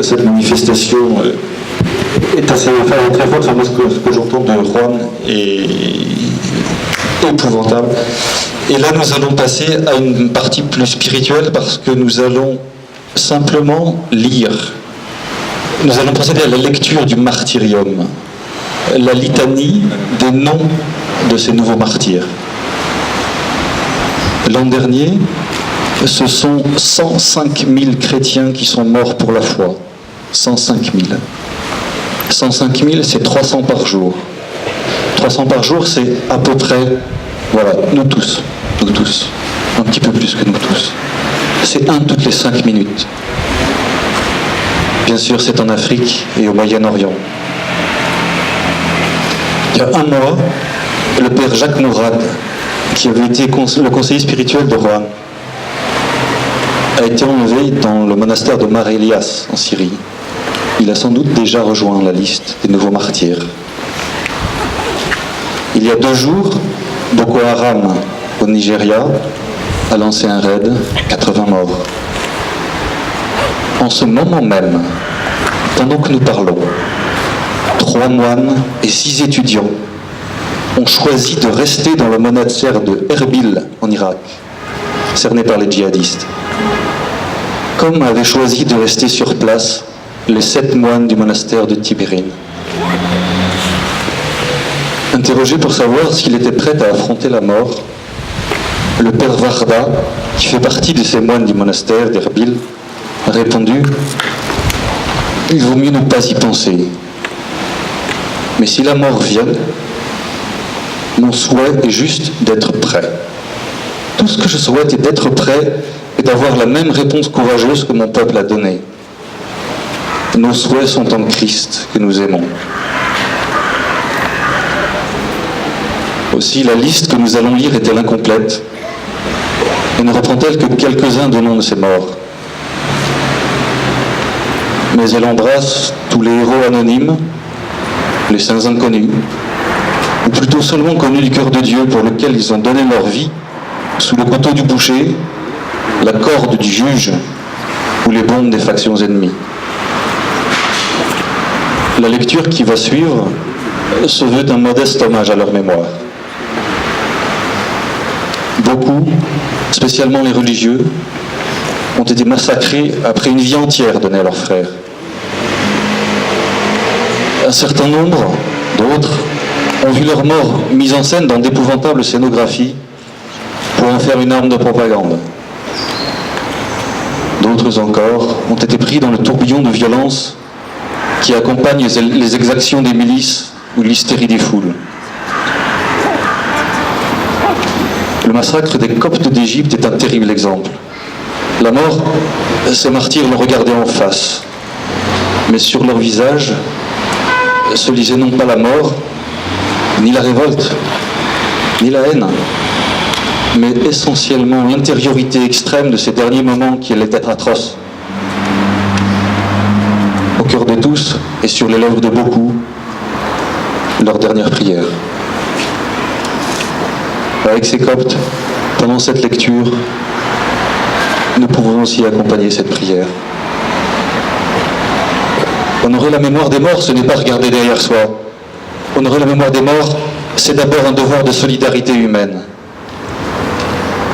Cette manifestation est assez très forte. Enfin, moi, ce que j'entends de Juan est épouvantable. Et là, nous allons passer à une partie plus spirituelle parce que nous allons simplement lire. Nous allons procéder à la lecture du martyrium, la litanie des noms de ces nouveaux martyrs. L'an dernier, ce sont 105 000 chrétiens qui sont morts pour la foi. 105 000. 105 000, c'est 300 par jour. 300 par jour, c'est à peu près, voilà, nous tous, un petit peu plus que nous tous. C'est un toutes les 5 minutes. Bien sûr, c'est en Afrique et au Moyen-Orient. Il y a un mois, le père Jacques Mourad, qui avait été le conseiller spirituel de Juan, a été enlevé dans le monastère de Mar Elias en Syrie. Il a sans doute déjà rejoint la liste des nouveaux martyrs. Il y a 2 jours, Boko Haram au Nigeria a lancé un raid, 80 morts. En ce moment même, pendant que nous parlons, 3 moines et 6 étudiants ont choisi de rester dans le monastère de Erbil en Irak, cerné par les djihadistes. Comme avaient choisi de rester sur place les 7 moines du monastère de Tibérine. Interrogé pour savoir s'il était prêt à affronter la mort, le père Varda, qui fait partie de ces moines du monastère d'Erbil, a répondu « Il vaut mieux ne pas y penser. Mais si la mort vient, mon souhait est juste d'être prêt. Tout ce que je souhaite est d'être prêt et d'avoir la même réponse courageuse que mon peuple a donnée. Nos souhaits sont en Christ que nous aimons. » Aussi, la liste que nous allons lire est-elle incomplète et ne reprend-elle que quelques-uns des noms de ces morts. Mais elle embrasse tous les héros anonymes, les saints inconnus, ou plutôt seulement connus du cœur de Dieu pour lequel ils ont donné leur vie sous le couteau du boucher, la corde du juge ou les bombes des factions ennemies. La lecture qui va suivre se veut un modeste hommage à leur mémoire. Beaucoup, spécialement les religieux, ont été massacrés après une vie entière donnée à leurs frères. Un certain nombre d'autres ont vu leur mort mise en scène dans d'épouvantables scénographies pour en faire une arme de propagande. D'autres encore ont été pris dans le tourbillon de violence qui accompagne les exactions des milices ou l'hystérie des foules. Le massacre des Coptes d'Égypte est un terrible exemple. La mort, ces martyrs l'ont regardé en face, mais sur leur visage se lisait non pas la mort, ni la révolte, ni la haine, mais essentiellement l'intériorité extrême de ces derniers moments qui allaient être atroces. Au cœur de tous et sur les lèvres de beaucoup, leur dernière prière. Avec ces Coptes, pendant cette lecture, nous pouvons aussi accompagner cette prière. Honorer la mémoire des morts, ce n'est pas regarder derrière soi. Honorer la mémoire des morts, c'est d'abord un devoir de solidarité humaine.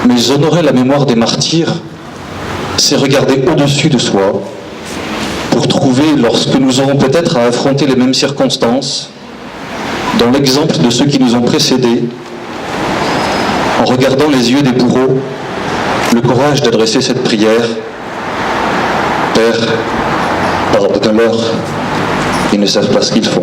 Mais honorer la mémoire des martyrs, c'est regarder au-dessus de soi pour trouver, lorsque nous aurons peut-être à affronter les mêmes circonstances, dans l'exemple de ceux qui nous ont précédés, en regardant les yeux des bourreaux, le courage d'adresser cette prière. Père, pardonne-leur, ils ne savent pas ce qu'ils font.